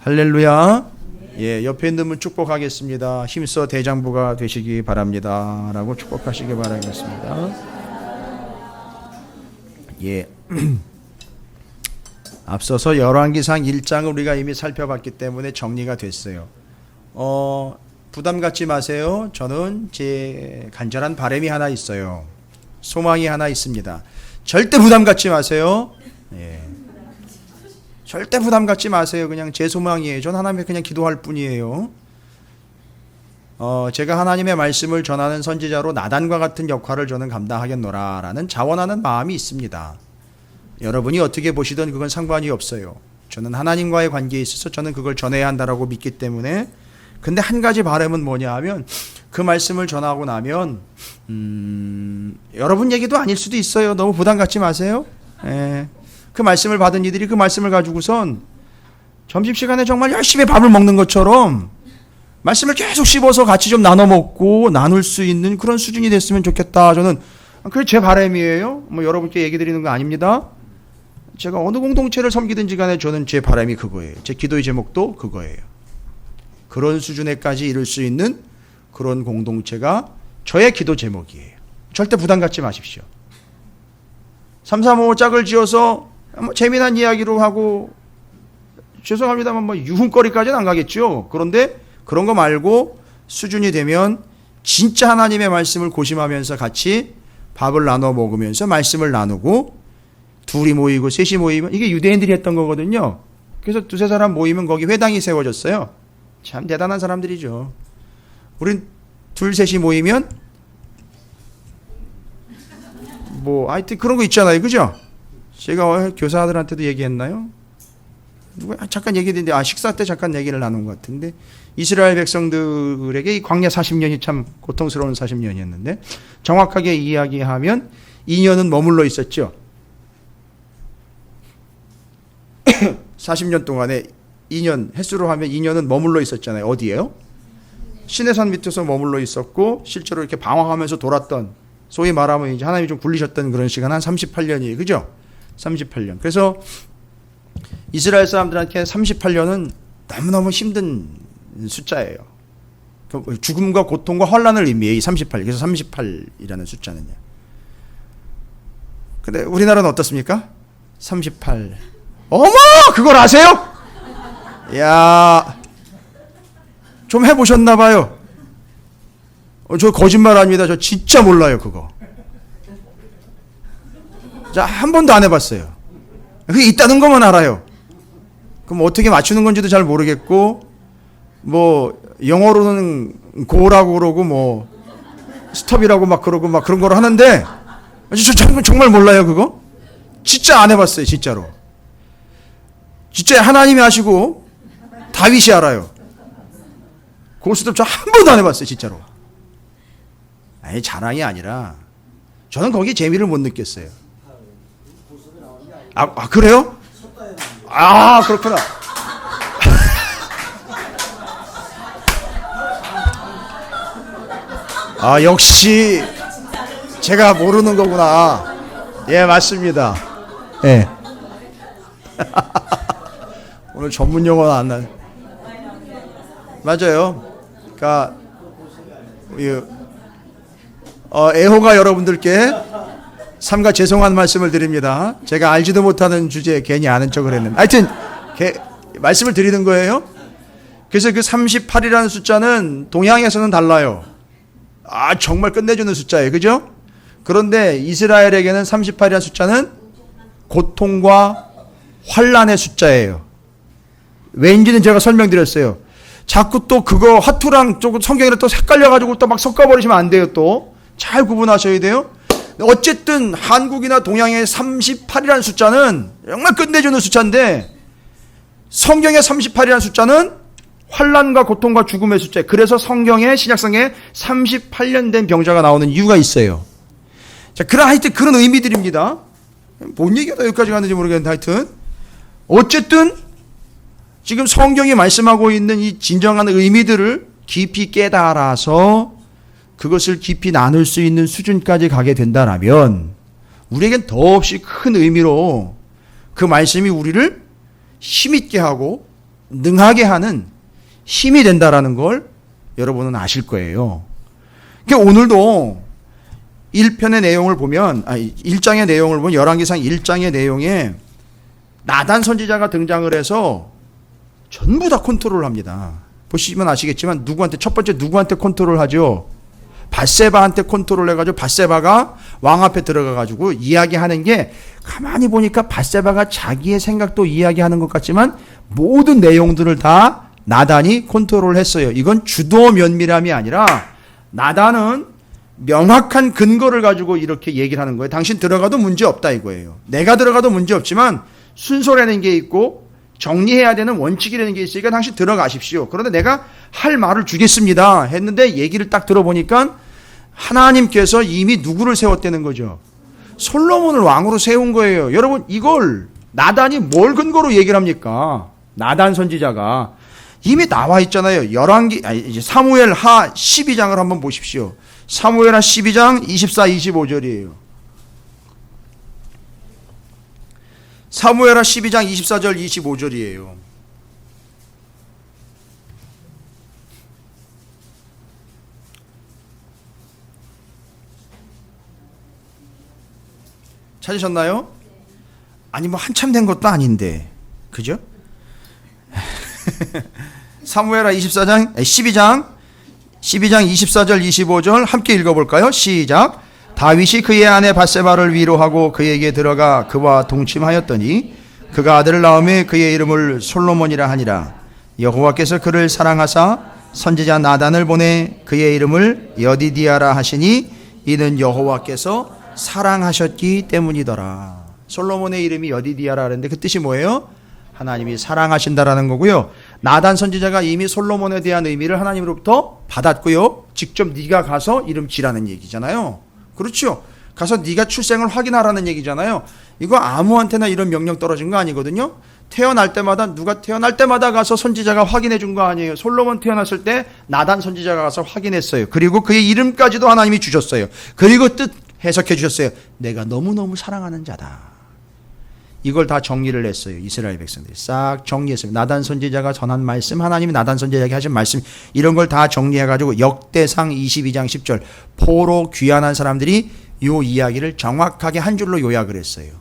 할렐루야. 예, 옆에 있는 분 축복하겠습니다. 힘써 대장부가 되시기 바랍니다. 라고 축복하시기 바라겠습니다. 예. 앞서서 열왕기상 1장을 우리가 이미 살펴봤기 때문에 정리가 됐어요. 부담 갖지 마세요. 저는 제 간절한 바람이 하나 있어요. 소망이 하나 있습니다. 절대 부담 갖지 마세요. 예. 절대 부담 갖지 마세요. 그냥 제 소망이에요. 전 하나님께 그냥 기도할 뿐이에요. 제가 하나님의 말씀을 전하는 선지자로 나단과 같은 역할을 저는 감당하겠노라 라는 자원하는 마음이 있습니다. 여러분이 어떻게 보시든 그건 상관이 없어요. 저는 하나님과의 관계에 있어서 저는 그걸 전해야 한다라고 믿기 때문에. 근데 한 가지 바람은 뭐냐 하면 그 말씀을 전하고 나면 여러분 얘기도 아닐 수도 있어요. 너무 부담 갖지 마세요. 예. 그 말씀을 받은 이들이 그 말씀을 가지고선 점심시간에 정말 열심히 밥을 먹는 것처럼 말씀을 계속 씹어서 같이 좀 나눠 먹고 나눌 수 있는 그런 수준이 됐으면 좋겠다. 저는 그게 제 바람이에요. 뭐 여러분께 얘기 드리는 거 아닙니다. 제가 어느 공동체를 섬기든지 간에 저는 제 바람이 그거예요. 제 기도의 제목도 그거예요. 그런 수준에까지 이룰 수 있는 그런 공동체가 저의 기도 제목이에요. 절대 부담 갖지 마십시오. 335 짝을 지어서 뭐 재미난 이야기로 하고 죄송합니다만 뭐 유흥거리까지는 안 가겠죠. 그런데 그런 거 말고 수준이 되면 진짜 하나님의 말씀을 고심하면서 같이 밥을 나눠 먹으면서 말씀을 나누고 둘이 모이고 셋이 모이면 이게 유대인들이 했던 거거든요. 그래서 두세 사람 모이면 거기 회당이 세워졌어요. 참 대단한 사람들이죠. 우린 둘 셋이 모이면 뭐 하여튼 그런 거 있잖아요. 그죠? 제가 교사들한테도 얘기했나요? 누가 잠깐 얘기했는데 식사 때 잠깐 얘기를 나눈 것 같은데 이스라엘 백성들에게 이 광야 40년이 참 고통스러운 40년이었는데 정확하게 이야기하면 2년은 머물러 있었죠. 40년 동안에 2년 횟수로 하면 2년은 머물러 있었잖아요. 어디예요? 시내산 밑에서 머물러 있었고 실제로 이렇게 방황하면서 돌았던 소위 말하면 이제 하나님이 좀 굴리셨던 그런 시간 한 38년이에요. 그죠? 38년. 그래서 이스라엘 사람들한테 38년은 너무너무 힘든 숫자예요. 죽음과 고통과 환란을 의미해요. 이 38. 그래서 38이라는 숫자는요. 근데 우리나라는 어떻습니까? 38. 어머! 그걸 아세요? 야, 좀 해보셨나 봐요. 저 거짓말 아닙니다. 저 진짜 몰라요, 그거. 자, 한 번도 안 해봤어요. 그게 있다는 것만 알아요. 그럼 어떻게 맞추는 건지도 잘 모르겠고, 뭐, 영어로는 고라고 그러고, 뭐, 스톱이라고 막 그러고, 막 그런 걸 하는데, 저 정말 몰라요, 그거? 진짜 안 해봤어요, 진짜로. 진짜 하나님이 하시고, 다윗이 알아요. 고스톱 저 한 번도 안 해봤어요, 진짜로. 아니, 자랑이 아니라, 저는 거기에 재미를 못 느꼈어요. 그래요? 그렇구나. 역시 제가 모르는 거구나. 예, 맞습니다. 예. 오늘 전문 용어는 안 나요. 맞아요. 그러니까 애호가 여러분들께 삼가 죄송한 말씀을 드립니다. 제가 알지도 못하는 주제에 괜히 아는 척을 했는데 하여튼 말씀을 드리는 거예요. 그래서 그 38이라는 숫자는 동양에서는 달라요. 정말 끝내주는 숫자예요. 그죠? 그런데 이스라엘에게는 38이라는 숫자는 고통과 환란의 숫자예요. 왠지는 제가 설명드렸어요. 자꾸 또 그거 화투랑 조금 성경이랑 또 헷갈려가지고 또 막 섞어버리시면 안 돼요. 또 잘 구분하셔야 돼요. 어쨌든 한국이나 동양의 38이라는 숫자는 정말 끝내주는 숫자인데 성경의 38이라는 숫자는 환난과 고통과 죽음의 숫자예요. 그래서 성경에 신약성에 38년 된 병자가 나오는 이유가 있어요. 자, 하여튼 그런 의미들입니다. 뭔 얘기가 여기까지 갔는지 모르겠는데 하여튼 어쨌든 지금 성경이 말씀하고 있는 이 진정한 의미들을 깊이 깨달아서 그것을 깊이 나눌 수 있는 수준까지 가게 된다면 우리에겐 더없이 큰 의미로 그 말씀이 우리를 힘있게 하고 능하게 하는 힘이 된다라는 걸 여러분은 아실 거예요. 그러니까 오늘도 1편의 내용을 보면, 1장의 내용을 보면 열왕기상 1장의 내용에 나단 선지자가 등장을 해서 전부 다 컨트롤을 합니다. 보시면 아시겠지만 누구한테, 첫 번째 누구한테 컨트롤 하죠? 밧세바한테 컨트롤 해가지고 밧세바가 왕 앞에 들어가가지고 이야기하는 게 가만히 보니까 밧세바가 자기의 생각도 이야기하는 것 같지만 모든 내용들을 다 나단이 컨트롤 했어요. 이건 주도 면밀함이 아니라 나단은 명확한 근거를 가지고 이렇게 얘기를 하는 거예요. 당신 들어가도 문제 없다 이거예요. 내가 들어가도 문제 없지만 순서라는 게 있고 정리해야 되는 원칙이라는 게 있으니까 당신 들어가십시오. 그런데 내가 할 말을 주겠습니다 했는데 얘기를 딱 들어보니까 하나님께서 이미 누구를 세웠다는 거죠? 솔로몬을 왕으로 세운 거예요. 여러분, 이걸 나단이 뭘 근거로 얘기를 합니까? 나단 선지자가 이미 나와 있잖아요. 이제 사무엘 하 12장을 한번 보십시오. 사무엘 하 12장 24, 25절이에요. 사무엘 하 12장 24절 25절이에요. 찾으셨나요? 아니 뭐 한참 된 것도 아닌데. 그죠? 사무엘하 12장 24절 25절 함께 읽어볼까요? 시작. 다윗이 그의 아내 밧세바를 위로하고 그에게 들어가 그와 동침하였더니 그가 아들을 낳음에 그의 이름을 솔로몬이라 하니라. 여호와께서 그를 사랑하사 선지자 나단을 보내 그의 이름을 여디디아라 하시니 이는 여호와께서 사랑하셨기 때문이더라. 솔로몬의 이름이 여디디아라 하는데 그 뜻이 뭐예요? 하나님이 사랑하신다라는 거고요. 나단 선지자가 이미 솔로몬에 대한 의미를 하나님으로부터 받았고요. 직접 네가 가서 이름 지라는 얘기잖아요. 그렇죠? 가서 네가 출생을 확인하라는 얘기잖아요. 이거 아무한테나 이런 명령 떨어진 거 아니거든요. 태어날 때마다 누가 태어날 때마다 가서 선지자가 확인해 준 거 아니에요. 솔로몬 태어났을 때 나단 선지자가 가서 확인했어요. 그리고 그의 이름까지도 하나님이 주셨어요. 그리고 뜻 해석해 주셨어요. 내가 너무너무 사랑하는 자다. 이걸 다 정리를 했어요. 이스라엘 백성들이 싹 정리했어요. 나단 선지자가 전한 말씀, 하나님이 나단 선지자에게 하신 말씀, 이런 걸 다 정리해가지고 역대상 22장 10절 포로 귀환한 사람들이 이 이야기를 정확하게 한 줄로 요약을 했어요.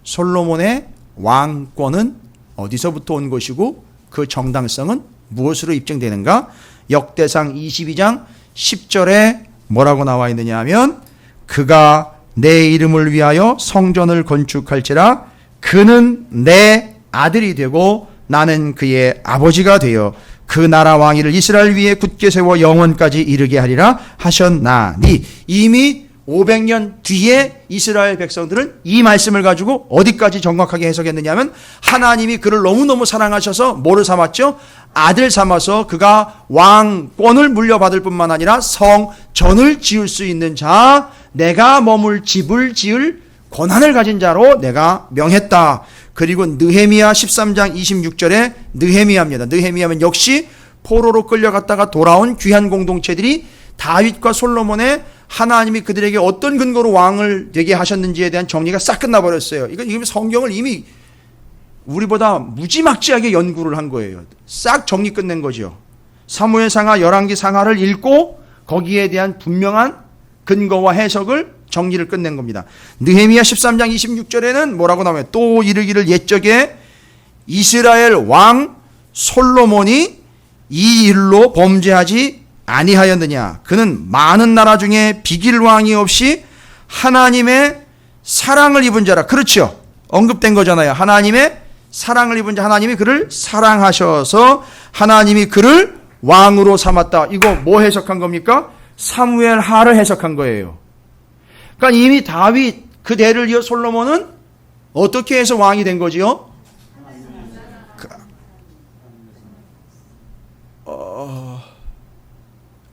솔로몬의 왕권은 어디서부터 온 것이고 그 정당성은 무엇으로 입증되는가? 역대상 22장 10절에 뭐라고 나와 있느냐 하면 그가 내 이름을 위하여 성전을 건축할지라 그는 내 아들이 되고 나는 그의 아버지가 되어 그 나라 왕위를 이스라엘 위에 굳게 세워 영원까지 이르게 하리라 하셨나니. 이미 500년 뒤에 이스라엘 백성들은 이 말씀을 가지고 어디까지 정확하게 해석했느냐 하면 하나님이 그를 너무너무 사랑하셔서 뭐를 삼았죠? 아들 삼아서 그가 왕권을 물려받을 뿐만 아니라 성전을 지을 수 있는 자, 내가 머물 집을 지을 권한을 가진 자로 내가 명했다. 그리고 느헤미야 13장 26절에 느헤미야입니다. 느헤미야면 역시 포로로 끌려갔다가 돌아온 귀한 공동체들이 다윗과 솔로몬의 하나님이 그들에게 어떤 근거로 왕을 되게 하셨는지에 대한 정리가 싹 끝나버렸어요. 이건 성경을 이미 우리보다 무지막지하게 연구를 한 거예요. 싹 정리 끝낸 거죠. 사무엘상하, 열왕기상하를 읽고 거기에 대한 분명한 근거와 해석을 정리를 끝낸 겁니다. 느헤미야 13장 26절에는 뭐라고 나와요? 또 이르기를 옛적에 이스라엘 왕 솔로몬이 이 일로 범죄하지 아니하였느냐. 그는 많은 나라 중에 비길 왕이 없이 하나님의 사랑을 입은 자라. 그렇죠. 언급된 거잖아요. 하나님의 사랑을 입은 자, 하나님이 그를 사랑하셔서 하나님이 그를 왕으로 삼았다. 이거 뭐 해석한 겁니까? 사무엘 하를 해석한 거예요. 그러니까 이미 다윗 그 대를 이어 솔로몬은 어떻게 해서 왕이 된 거지요?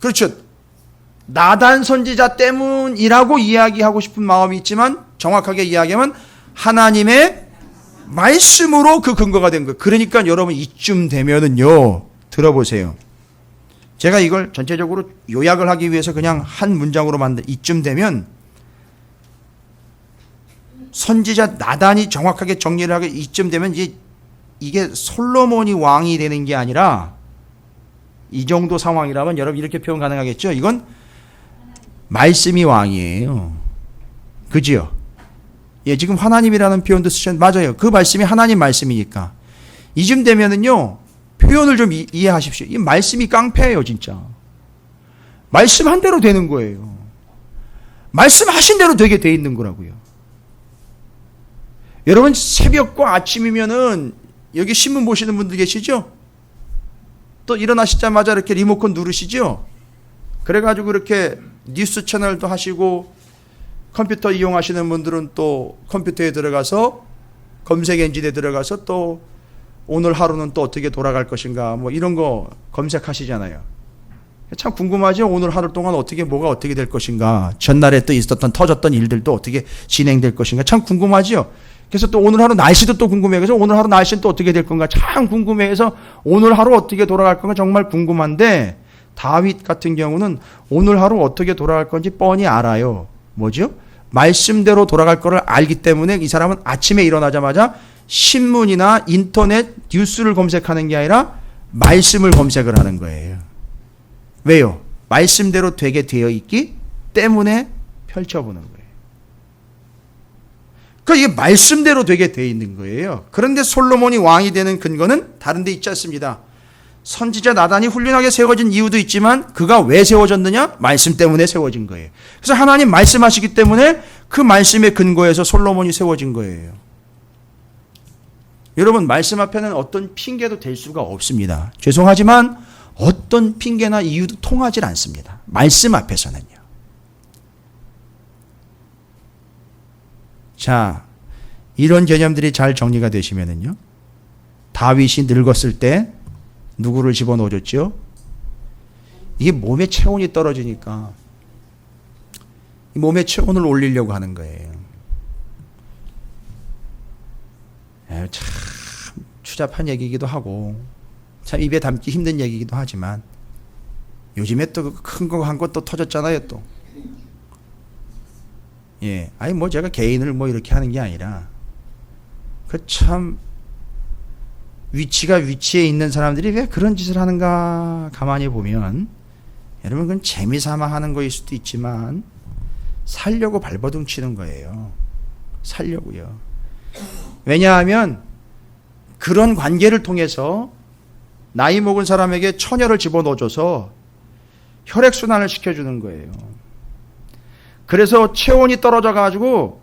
그렇죠. 나단 선지자 때문이라고 이야기하고 싶은 마음이 있지만 정확하게 이야기하면 하나님의 말씀으로 그 근거가 된 거예요. 그러니까 여러분 이쯤 되면은요, 들어보세요. 제가 이걸 전체적으로 요약을 하기 위해서 그냥 한 문장으로 만든 이쯤 되면 선지자 나단이 정확하게 정리를 하게 이쯤 되면 이제 이게 솔로몬이 왕이 되는 게 아니라 이 정도 상황이라면 여러분 이렇게 표현 가능하겠죠? 이건 말씀이 왕이에요. 그지요? 예, 지금 하나님이라는 표현도 쓰셨는데 맞아요. 그 말씀이 하나님 말씀이니까. 이쯤 되면은요, 표현을 좀 이해하십시오. 이 말씀이 깡패예요, 진짜. 말씀한 대로 되는 거예요. 말씀하신 대로 되게 돼 있는 거라고요. 여러분 새벽과 아침이면은 여기 신문 보시는 분들 계시죠? 또 일어나시자마자 이렇게 리모컨 누르시죠? 그래가지고 이렇게 뉴스 채널도 하시고 컴퓨터 이용하시는 분들은 또 컴퓨터에 들어가서 검색 엔진에 들어가서 또 오늘 하루는 또 어떻게 돌아갈 것인가 뭐 이런 거 검색하시잖아요. 참 궁금하죠? 오늘 하루 동안 어떻게 뭐가 어떻게 될 것인가, 전날에 또 있었던 터졌던 일들도 어떻게 진행될 것인가 참 궁금하죠? 그래서 또 오늘 하루 날씨도 또 궁금해요. 그래서 오늘 하루 날씨는 또 어떻게 될 건가 참 궁금해서 오늘 하루 어떻게 돌아갈 건가 정말 궁금한데 다윗 같은 경우는 오늘 하루 어떻게 돌아갈 건지 뻔히 알아요. 뭐죠? 말씀대로 돌아갈 거를 알기 때문에 이 사람은 아침에 일어나자마자 신문이나 인터넷 뉴스를 검색하는 게 아니라 말씀을 검색을 하는 거예요. 왜요? 말씀대로 되게 되어 있기 때문에 펼쳐보는 거예요. 그러니까 이게 말씀대로 되게 되어 있는 거예요. 그런데 솔로몬이 왕이 되는 근거는 다른 데 있지 않습니다. 선지자 나단이 훌륭하게 세워진 이유도 있지만 그가 왜 세워졌느냐? 말씀 때문에 세워진 거예요. 그래서 하나님 말씀하시기 때문에 그 말씀의 근거에서 솔로몬이 세워진 거예요. 여러분 말씀 앞에는 어떤 핑계도 될 수가 없습니다. 죄송하지만 어떤 핑계나 이유도 통하지 않습니다. 말씀 앞에서는요. 자, 이런 개념들이 잘 정리가 되시면은요. 다윗이 늙었을 때 누구를 집어넣어줬죠? 이게 몸의 체온이 떨어지니까 몸의 체온을 올리려고 하는 거예요. 참 추잡한 얘기이기도 하고 참 입에 담기 힘든 얘기이기도 하지만 요즘에 또 큰 거 한 것 또 터졌잖아요 또. 예, 아니 뭐 제가 개인을 뭐 이렇게 하는 게 아니라 그 참 위치에 있는 사람들이 왜 그런 짓을 하는가 가만히 보면 여러분 그건 재미삼아 하는 거일 수도 있지만 살려고 발버둥 치는 거예요. 살려고요. 왜냐하면 그런 관계를 통해서 나이 먹은 사람에게 처녀를 집어넣어줘서 혈액순환을 시켜주는 거예요. 그래서 체온이 떨어져 가지고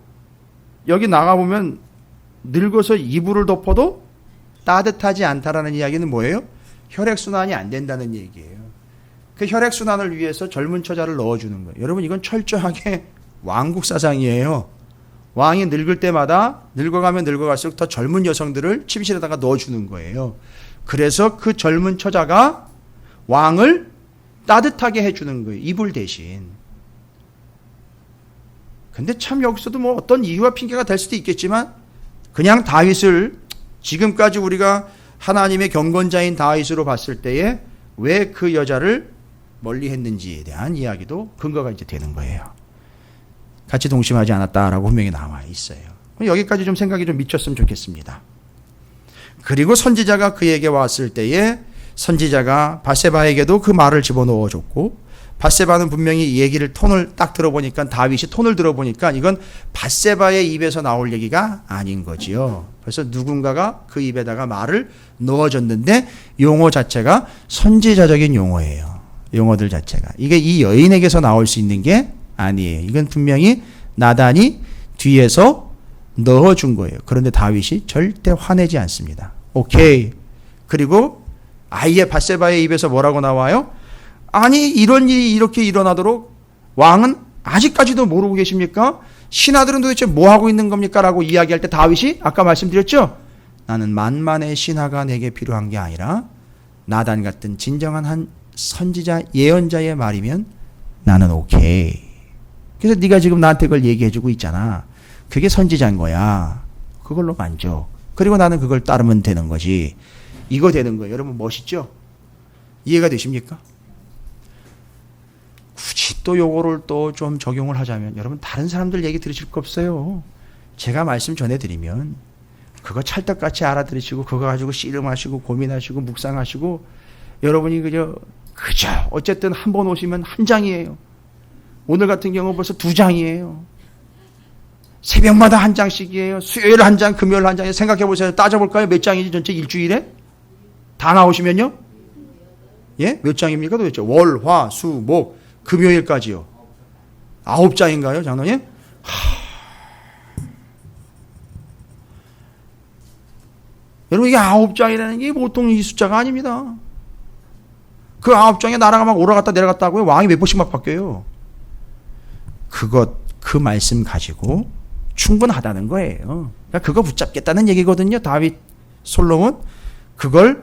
여기 나가보면 늙어서 이불을 덮어도 따뜻하지 않다라는 이야기는 뭐예요? 혈액순환이 안 된다는 얘기예요. 그 혈액순환을 위해서 젊은 처자를 넣어주는 거예요. 여러분 이건 철저하게 왕국 사상이에요. 왕이 늙을 때마다 늙어가면 늙어갈수록 더 젊은 여성들을 침실에다가 넣어주는 거예요. 그래서 그 젊은 처자가 왕을 따뜻하게 해주는 거예요. 이불 대신. 근데 참 여기서도 뭐 어떤 이유와 핑계가 될 수도 있겠지만 그냥 다윗을 지금까지 우리가 하나님의 경건자인 다윗으로 봤을 때에 왜 그 여자를 멀리 했는지에 대한 이야기도 근거가 이제 되는 거예요. 같이 동심하지 않았다라고 분명히 나와 있어요. 여기까지 좀 생각이 좀 미쳤으면 좋겠습니다. 그리고 선지자가 그에게 왔을 때에 선지자가 밧세바에게도 그 말을 집어넣어 줬고 밧세바는 분명히 이 얘기를 톤을 딱 들어보니까 다윗이 톤을 들어보니까 이건 밧세바의 입에서 나올 얘기가 아닌 거지요. 그래서 누군가가 그 입에다가 말을 넣어줬는데 용어 자체가 선지자적인 용어예요. 용어들 자체가. 이게 이 여인에게서 나올 수 있는 게 아니에요. 이건 분명히 나단이 뒤에서 넣어준 거예요. 그런데 다윗이 절대 화내지 않습니다. 오케이. 그리고 아예 밧세바의 입에서 뭐라고 나와요? 아니 이런 일이 이렇게 일어나도록 왕은 아직까지도 모르고 계십니까? 신하들은 도대체 뭐 하고 있는 겁니까? 라고 이야기할 때 다윗이 아까 말씀드렸죠? 나는 만만의 신하가 내게 필요한 게 아니라 나단 같은 진정한 한 선지자 예언자의 말이면 나는 오케이. 그래서 네가 지금 나한테 그걸 얘기해주고 있잖아. 그게 선지자인 거야. 그걸로 만족. 그리고 나는 그걸 따르면 되는 거지. 이거 되는 거예요. 여러분 멋있죠? 이해가 되십니까? 굳이 또 요거를 또 좀 적용을 하자면 여러분 다른 사람들 얘기 들으실 거 없어요. 제가 말씀 전해드리면 그거 찰떡같이 알아들으시고 그거 가지고 씨름하시고 고민하시고 묵상하시고 여러분이 그저 어쨌든 한 번 오시면 한 장이에요. 오늘 같은 경우 벌써 2장이에요. 새벽마다 한 장씩이에요. 수요일 한 장, 금요일 한 장. 생각해 보세요. 따져볼까요? 몇 장이지 전체 일주일에? 다 나오시면요? 예? 몇 장입니까 도대체? 월, 화, 수, 목, 금요일까지요. 9장인가요, 장로님? 여러분, 이게 9장이라는 게 보통 이 숫자가 아닙니다. 그 9장에 나라가 막 올라갔다 내려갔다 하고요. 왕이 몇 번씩 막 바뀌어요. 그 말씀 가지고 충분하다는 거예요. 그러니까 그거 붙잡겠다는 얘기거든요. 다윗, 솔로몬. 그걸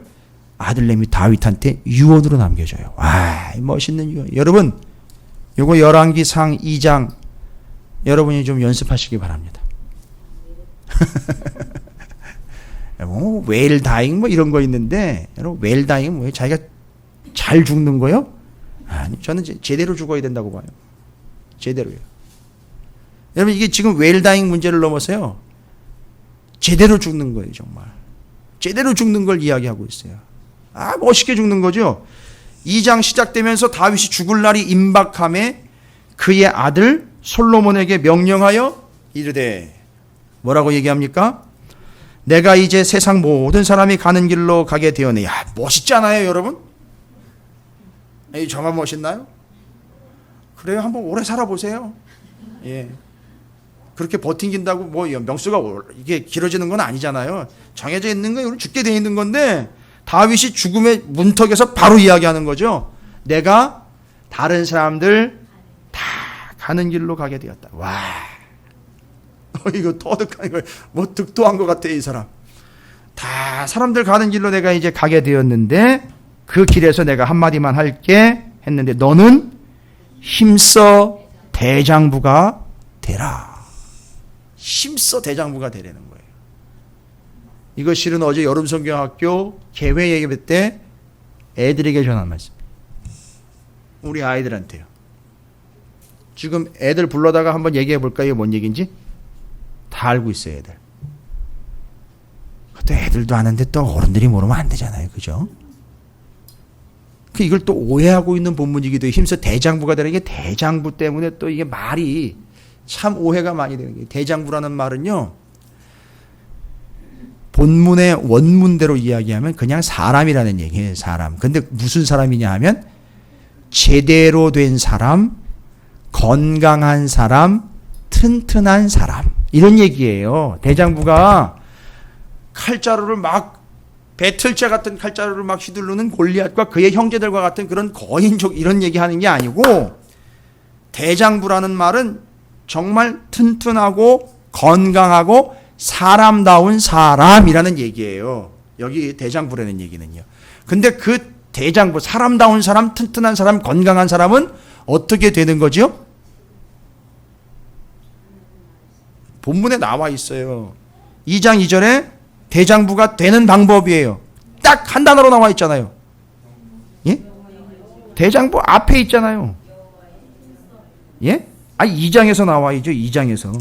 아들내미 다윗한테 유언으로 남겨줘요. 와, 멋있는 유언. 여러분, 요거 열왕기상 2장 여러분이 좀 연습하시기 바랍니다. 뭐 웰다잉 뭐 이런 거 있는데 여러분 웰다잉은 뭐예요? 자기가 잘 죽는 거요? 아니, 저는 제대로 죽어야 된다고 봐요. 제대로요. 여러분 이게 지금 웰다잉 문제를 넘어서요. 제대로 죽는 거예요, 정말. 제대로 죽는 걸 이야기하고 있어요. 아, 멋있게 죽는 거죠. 2장 시작되면서 다윗이 죽을 날이 임박함에 그의 아들 솔로몬에게 명령하여 이르되 뭐라고 얘기합니까? 내가 이제 세상 모든 사람이 가는 길로 가게 되었네. 야, 멋있잖아요, 여러분? 에이, 저만 멋있나요? 그래요, 한번 오래 살아보세요. 예. 그렇게 버틴긴다고 뭐 명수가 이게 길어지는 건 아니잖아요. 정해져 있는 건 죽게 돼 있는 건데 다윗이 죽음의 문턱에서 바로 이야기하는 거죠. 내가 다른 사람들 다 가는 길로 가게 되었다. 와, 이거 터득한 거, 뭐 득도한 것 같아 이 사람. 다 사람들 가는 길로 내가 이제 가게 되었는데 그 길에서 내가 한마디만 할게 했는데 너는 힘써 대장부가 되라. 힘써 대장부가 되라는 거예요. 이거 실은 어제 여름성경학교 개회 예배 때 애들에게 전한 말씀. 우리 아이들한테요. 지금 애들 불러다가 한번 얘기해 볼까요? 뭔 얘기인지? 다 알고 있어요, 애들. 또 애들도 아는데 또 어른들이 모르면 안 되잖아요. 그죠? 이걸 또 오해하고 있는 본문이기도 해요. 힘써 대장부가 되는 게 대장부 때문에 또 이게 말이 참 오해가 많이 되는 거예요. 대장부라는 말은요. 본문의 원문대로 이야기하면 그냥 사람이라는 얘기예요. 사람. 근데 무슨 사람이냐 하면 제대로 된 사람, 건강한 사람, 튼튼한 사람. 이런 얘기예요. 대장부가 칼자루를 막 배틀자 같은 칼자루를 막 휘두르는 골리앗과 그의 형제들과 같은 그런 거인족 이런 얘기하는 게 아니고 대장부라는 말은 정말 튼튼하고 건강하고 사람다운 사람이라는 얘기예요. 여기 대장부라는 얘기는요. 근데 그 대장부, 사람다운 사람, 튼튼한 사람, 건강한 사람은 어떻게 되는 거죠? 본문에 나와 있어요. 2장 2절에 대장부가 되는 방법이에요. 딱 한 단어로 나와 있잖아요. 예? 대장부 앞에 있잖아요. 예? 아, 2장에서 나와 있죠. 2장에서.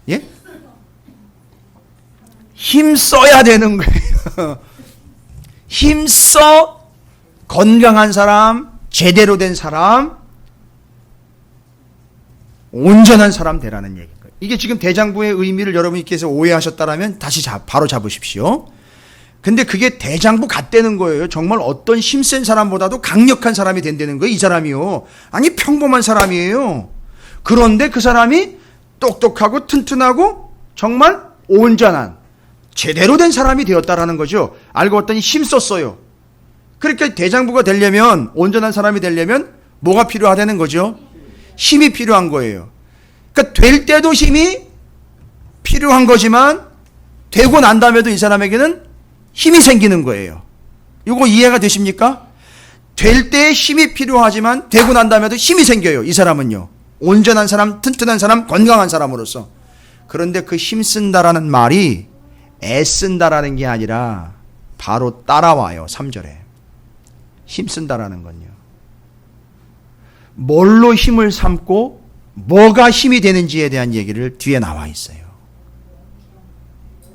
예? 힘써야 되는 거예요. 힘써 건강한 사람, 제대로 된 사람, 온전한 사람 되라는 얘기예요. 이게 지금 대장부의 의미를 여러분께서 오해하셨다라면 다시 바로 잡으십시오. 근데 그게 대장부 같다는 거예요. 정말 어떤 힘센 사람보다도 강력한 사람이 된다는 거예요. 이 사람이요. 아니 평범한 사람이에요. 그런데 그 사람이 똑똑하고 튼튼하고 정말 온전한 제대로 된 사람이 되었다라는 거죠. 알고 봤더니 힘썼어요. 그러니까 대장부가 되려면 온전한 사람이 되려면 뭐가 필요하다는 거죠? 힘이 필요한 거예요. 그러니까 될 때도 힘이 필요한 거지만 되고 난 다음에도 이 사람에게는 힘이 생기는 거예요. 이거 이해가 되십니까? 될 때 힘이 필요하지만 되고 난 다음에도 힘이 생겨요. 이 사람은요. 온전한 사람, 튼튼한 사람, 건강한 사람으로서. 그런데 그 힘쓴다라는 말이 애쓴다라는 게 아니라 바로 따라와요. 3절에. 힘쓴다라는 건요. 뭘로 힘을 삼고 뭐가 힘이 되는지에 대한 얘기를 뒤에 나와 있어요.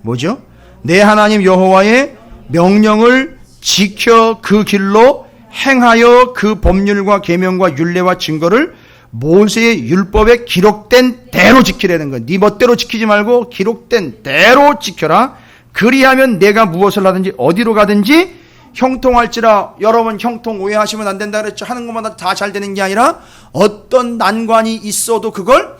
뭐죠? 내 하나님 여호와의 명령을 지켜 그 길로 행하여 그 법률과 계명과 율례와 증거를 모세의 율법에 기록된 대로 지키라는 거. 네 멋대로 지키지 말고 기록된 대로 지켜라. 그리하면 내가 무엇을 하든지 어디로 가든지 형통할지라. 여러분 형통 오해하시면 안 된다 그랬죠. 하는 것마다 다 잘 되는 게 아니라 어떤 난관이 있어도 그걸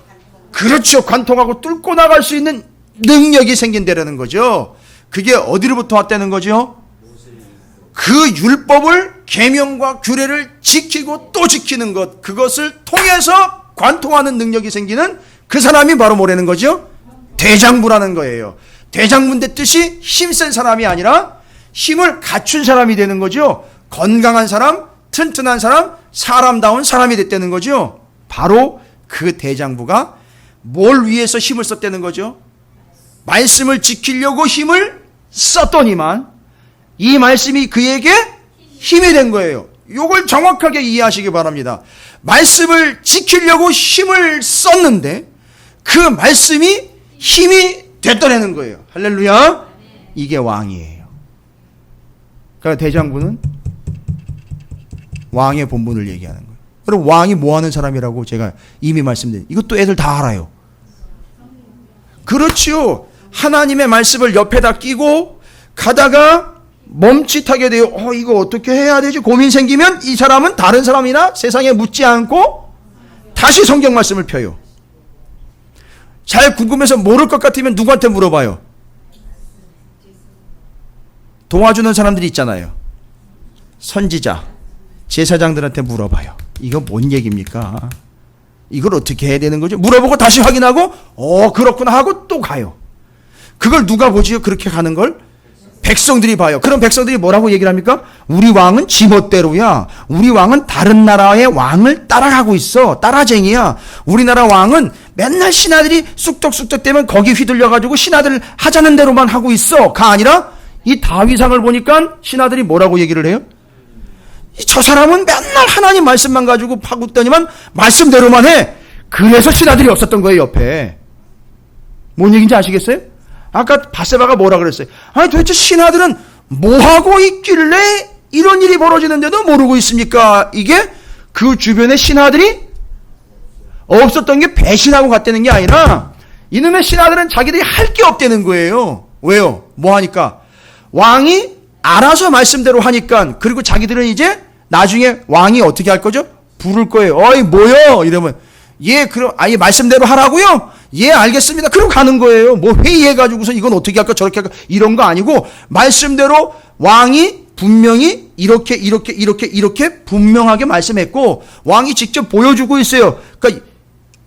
그렇죠. 관통하고 뚫고 나갈 수 있는 능력이 생긴다는 거죠. 그게 어디로부터 왔다는 거죠? 그 율법을 계명과 규례를 지키고 또 지키는 것, 그것을 통해서 관통하는 능력이 생기는 그 사람이 바로 뭐라는 거죠? 대장부라는 거예요. 대장부인데 뜻이 힘센 사람이 아니라 힘을 갖춘 사람이 되는 거죠. 건강한 사람, 튼튼한 사람, 사람다운 사람이 됐다는 거죠. 바로 그 대장부가 뭘 위해서 힘을 썼다는 거죠? 말씀을 지키려고 힘을 썼더니만 이 말씀이 그에게 힘이 된 거예요. 이걸 정확하게 이해하시기 바랍니다. 말씀을 지키려고 힘을 썼는데 그 말씀이 힘이 됐더라는 거예요. 할렐루야. 이게 왕이에요. 그러니까 대장부는 왕의 본분을 얘기하는 거예요. 그럼 왕이 뭐 하는 사람이라고 제가 이미 말씀드린, 이것도 애들 다 알아요. 그렇지요. 하나님의 말씀을 옆에다 끼고 가다가 멈칫하게 돼요. 이거 어떻게 해야 되지? 고민 생기면 이 사람은 다른 사람이나 세상에 묻지 않고 다시 성경 말씀을 펴요. 잘 궁금해서 모를 것 같으면 누구한테 물어봐요? 도와주는 사람들이 있잖아요. 선지자, 제사장들한테 물어봐요. 이거 뭔 얘기입니까? 이걸 어떻게 해야 되는 거죠? 물어보고 다시 확인하고 그렇구나 하고 또 가요. 그걸 누가 보지요? 그렇게 가는 걸? 백성들이 봐요. 그럼 백성들이 뭐라고 얘기를 합니까? 우리 왕은 지멋대로야. 우리 왕은 다른 나라의 왕을 따라가고 있어. 따라쟁이야. 우리나라 왕은 맨날 신하들이 쑥덕쑥덕 되면 거기 휘둘려가지고 신하들 하자는 대로만 하고 있어가 아니라 이 다윗왕을 보니까 신하들이 뭐라고 얘기를 해요? 저 사람은 맨날 하나님 말씀만 가지고 파고다니만 말씀대로만 해. 그래서 신하들이 없었던 거예요, 옆에. 뭔 얘기인지 아시겠어요? 아까 바세바가 뭐라 그랬어요? 아니 도대체 신하들은 뭐하고 있길래 이런 일이 벌어지는데도 모르고 있습니까? 이게 그 주변에 신하들이 없었던 게 배신하고 갔다는 게 아니라 이놈의 신하들은 자기들이 할 게 없다는 거예요. 왜요? 뭐 하니까? 왕이 알아서 말씀대로 하니까. 그리고 자기들은 이제 나중에 왕이 어떻게 할 거죠? 부를 거예요. 어이 뭐요? 이러면 그럼 아예 말씀대로 하라고요? 알겠습니다. 그럼 가는 거예요. 뭐 회의해가지고서 이건 어떻게 할까 저렇게 할까 이런 거 아니고 말씀대로 왕이 분명히 이렇게 분명하게 말씀했고 왕이 직접 보여주고 있어요. 그러니까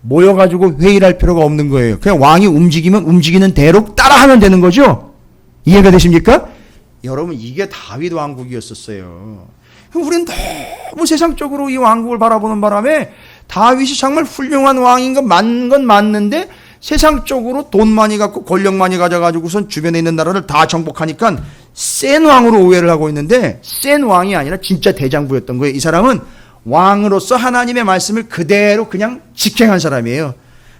모여가지고 회의를 할 필요가 없는 거예요. 그냥 왕이 움직이면 움직이는 대로 따라하면 되는 거죠. 이해가 되십니까? 여러분 이게 다윗 왕국이었었어요. 우리는 너무 세상적으로 이 왕국을 바라보는 바람에 다윗이 정말 훌륭한 왕인 건 맞는 건 맞는데 세상적으로 돈 많이 갖고 권력 많이 가져가지고선 주변에 있는 나라를 다 정복하니까 센 왕으로 오해를 하고 있는데 센 왕이 아니라 진짜 대장부였던 거예요. 이 사람은 왕으로서 하나님의 말씀을 그대로 그냥 직행한 사람이에요.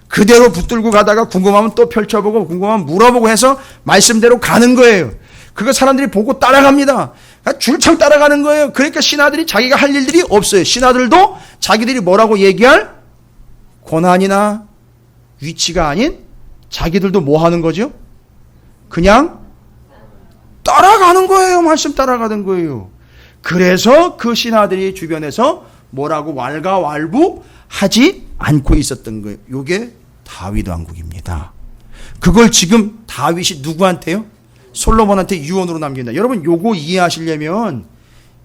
그대로 붙들고 가다가 궁금하면 또 펼쳐보고 궁금하면 물어보고 해서 말씀대로 가는 거예요. 그거 사람들이 보고 따라갑니다. 줄창 따라가는 거예요. 그러니까 신하들이 자기가 할 일들이 없어요. 신하들도 자기들이 뭐라고 얘기할 권한이나 위치가 아닌 자기들도 뭐 하는 거죠? 그냥 따라가는 거예요. 말씀 따라가는 거예요. 그래서 그 신하들이 주변에서 뭐라고 왈가왈부 하지 않고 있었던 거예요. 이게 다윗 왕국입니다. 그걸 지금 다윗이 누구한테요? 솔로몬한테 유언으로 남긴다. 여러분 요거 이해하시려면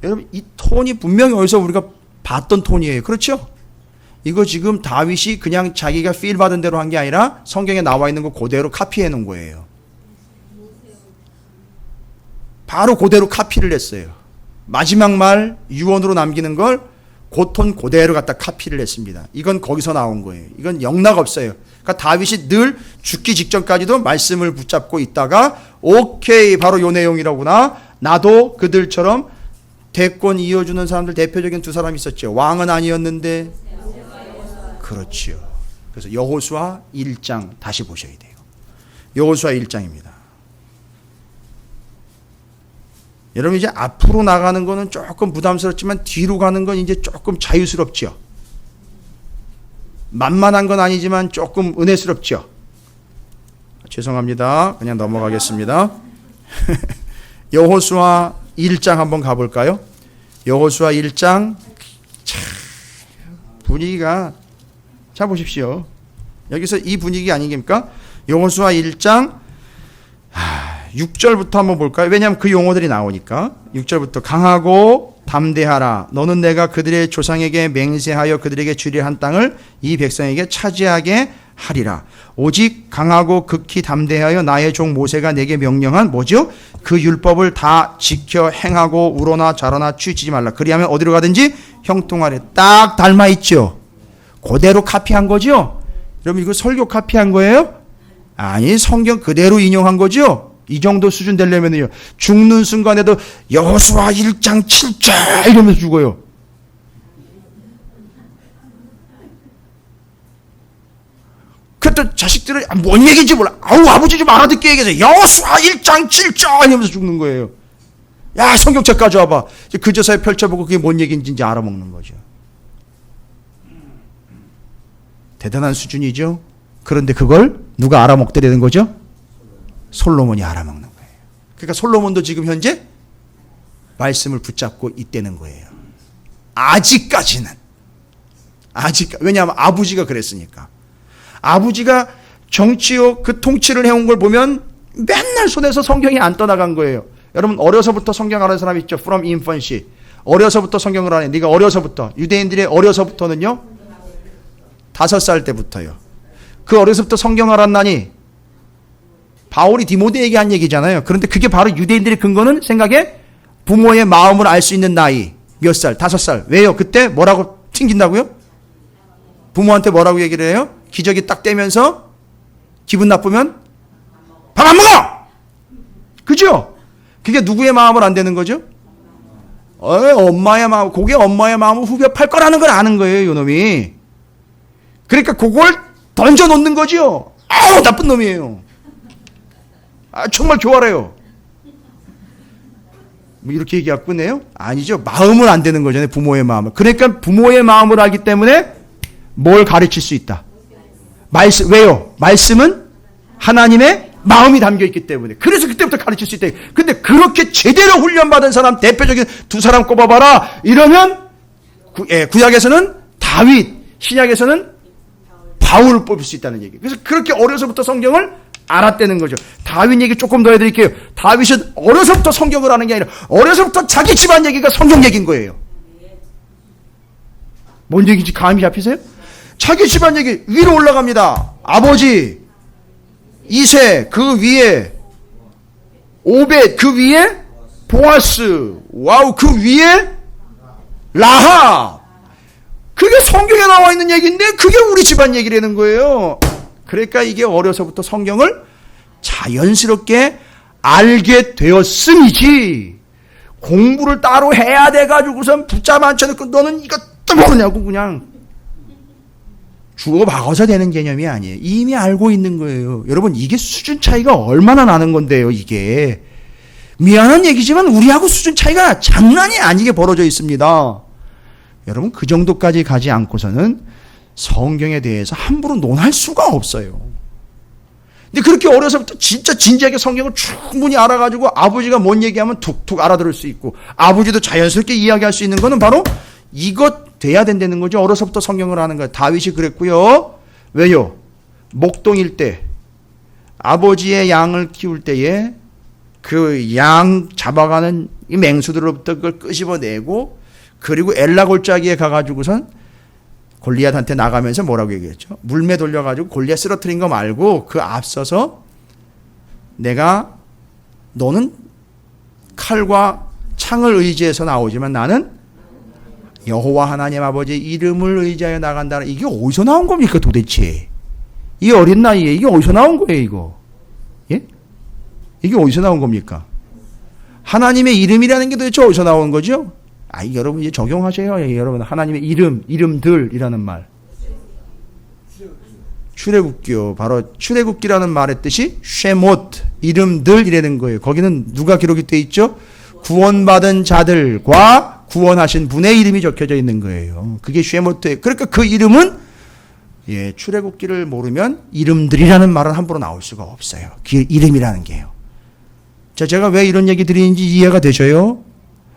여러분 이 톤이 분명히 어디서 우리가 봤던 톤이에요. 그렇죠? 이거 지금 다윗이 그냥 자기가 필 받은 대로 한 게 아니라 성경에 나와 있는 거 그대로 카피해 놓은 거예요. 바로 그대로 카피를 했어요. 마지막 말 유언으로 남기는 걸 그 톤 그대로 갖다 카피를 했습니다. 이건 거기서 나온 거예요. 이건 영락 없어요. 그러니까 다윗이 늘 죽기 직전까지도 말씀을 붙잡고 있다가 오케이 바로 요 내용이라구나. 나도 그들처럼 대권 이어주는 사람들 대표적인 두 사람이 있었죠. 왕은 아니었는데 그렇지요. 그래서 여호수아 1장 다시 보셔야 돼요. 여호수아 1장입니다. 여러분 이제 앞으로 나가는 거는 조금 부담스럽지만 뒤로 가는 건 이제 조금 자유스럽죠. 만만한 건 아니지만 조금 은혜스럽죠. 죄송합니다. 그냥 넘어가겠습니다. 여호수아 1장 한번 가볼까요? 여호수아 1장 분위기가 자 보십시오. 여기서 이 분위기 아니겠습니까? 여호수아 1장 6절부터 한번 볼까요? 왜냐하면 그 용어들이 나오니까. 6절부터 강하고 담대하라. 너는 내가 그들의 조상에게 맹세하여 그들에게 주리라 한 땅을 이 백성에게 차지하게 하리라. 오직 강하고 극히 담대하여 나의 종 모세가 내게 명령한 뭐죠? 그 율법을 다 지켜 행하고 우러나 좌로나 치우치지 말라. 그리하면 어디로 가든지 형통하래. 딱 닮아 있죠. 그대로 카피한 거죠. 여러분 이거 설교 카피한 거예요? 아니, 성경 그대로 인용한 거죠. 이 정도 수준 되려면요 죽는 순간에도 여호수아 1장 7절 이러면서 죽어요. 그때 자식들은 뭔 얘기인지 몰라. 아우 아버지 좀 알아듣게 얘기해서 여호수아 1장 7절 이러면서 죽는 거예요. 야 성경책 가져와봐. 그저서야 펼쳐보고 그게 뭔 얘기인지 이제 알아먹는 거죠. 대단한 수준이죠. 그런데 그걸 누가 알아먹게 되는 거죠? 솔로몬이 알아먹는 거예요. 그러니까 솔로몬도 지금 현재 말씀을 붙잡고 있다는 거예요. 아직까지는. 왜냐하면 아버지가 그랬으니까. 아버지가 정치요 그 통치를 해온 걸 보면 맨날 손에서 성경이 안 떠나간 거예요. 여러분 어려서부터 성경 알아는 사람 있죠. From infancy. 어려서부터 성경을 하네. 네가 어려서부터. 유대인들의 어려서부터는요. 5살 때부터요. 그 어려서부터 성경을 알았나니 바울이 디모데에게 한 얘기잖아요. 그런데 그게 바로 유대인들의 근거는 생각에 부모의 마음을 알 수 있는 나이. 몇 살? 5살. 왜요? 그때 뭐라고 튕긴다고요? 부모한테 뭐라고 얘기를 해요? 기저귀 딱 떼면서 기분 나쁘면 밥 안 먹어! 그죠? 그게 누구의 마음을 안 되는 거죠? 엄마의 마음. 그게 엄마의 마음을 후벼 팔 거라는 걸 아는 거예요, 이놈이. 그러니까 그걸 던져 놓는 거죠. 아우 나쁜 놈이에요. 정말 교활해요. 뭐 이렇게 얘기하고 끝내요? 아니죠. 마음을 안 되는 거잖아요. 부모의 마음을. 그러니까 부모의 마음을 알기 때문에 뭘 가르칠 수 있다. 왜요? 말씀은 하나님의 마음이 담겨 있기 때문에. 그래서 그때부터 가르칠 수 있다. 근데 그렇게 제대로 훈련받은 사람 대표적인 2사람 꼽아봐라. 이러면 구약에서는 다윗, 신약에서는 바울을 뽑을 수 있다는 얘기. 그래서 그렇게 어려서부터 성경을 알았다는 거죠. 다윗 얘기 조금 더 해드릴게요. 다윗은 어려서부터 성경을 아는 게 아니라 어려서부터 자기 집안 얘기가 성경 얘기인 거예요. 뭔 얘기인지 감이 잡히세요? 자기 집안 얘기 위로 올라갑니다. 아버지 이세, 그 위에 오벳, 그 위에 보아스, 와우, 그 위에 라합. 그게 성경에 나와 있는 얘기인데 그게 우리 집안 얘기라는 거예요. 그러니까 이게 어려서부터 성경을 자연스럽게 알게 되었음이지 공부를 따로 해야 돼가지고선 붙잡아 앉혀놓고 너는 이것도 모르냐고 그냥 주워 박아서 되는 개념이 아니에요. 이미 알고 있는 거예요. 여러분 이게 수준 차이가 얼마나 나는 건데요. 이게 미안한 얘기지만 우리하고 수준 차이가 장난이 아니게 벌어져 있습니다. 여러분 그 정도까지 가지 않고서는 성경에 대해서 함부로 논할 수가 없어요. 근데 그렇게 어려서부터 진짜 진지하게 성경을 충분히 알아가지고 아버지가 뭔 얘기하면 툭툭 알아들을 수 있고 아버지도 자연스럽게 이야기할 수 있는 거는 바로 이것 돼야 된다는 거죠. 어려서부터 성경을 하는 거예요. 다윗이 그랬고요. 왜요? 목동일 때 아버지의 양을 키울 때에 그 양 잡아가는 이 맹수들로부터 그걸 끄집어내고 그리고 엘라 골짜기에 가가지고선 골리앗한테 나가면서 뭐라고 얘기했죠? 물매 돌려가지고 골리앗 쓰러뜨린 거 말고 그 앞서서 내가 너는 칼과 창을 의지해서 나오지만 나는 여호와 하나님 아버지의 이름을 의지하여 나간다. 이게 어디서 나온 겁니까 도대체? 이 어린 나이에 이게 어디서 나온 거예요 이거? 예? 이게 어디서 나온 겁니까? 하나님의 이름이라는 게 도대체 어디서 나온 거죠? 여러분 이제 적용하세요. 여러분 하나님의 이름들이라는 말. 출애굽기요. 바로 출애굽기라는 말의 뜻이 쉐못, 이름들이라는 거예요. 거기는 누가 기록이 돼 있죠? 구원받은 자들과 구원하신 분의 이름이 적혀져 있는 거예요. 그게 쉐모트예요. 그러니까 그 이름은 출애굽기를 모르면 이름들이라는 말은 함부로 나올 수가 없어요. 그 이름이라는 게요. 자, 제가 왜 이런 얘기 드리는지 이해가 되셔요?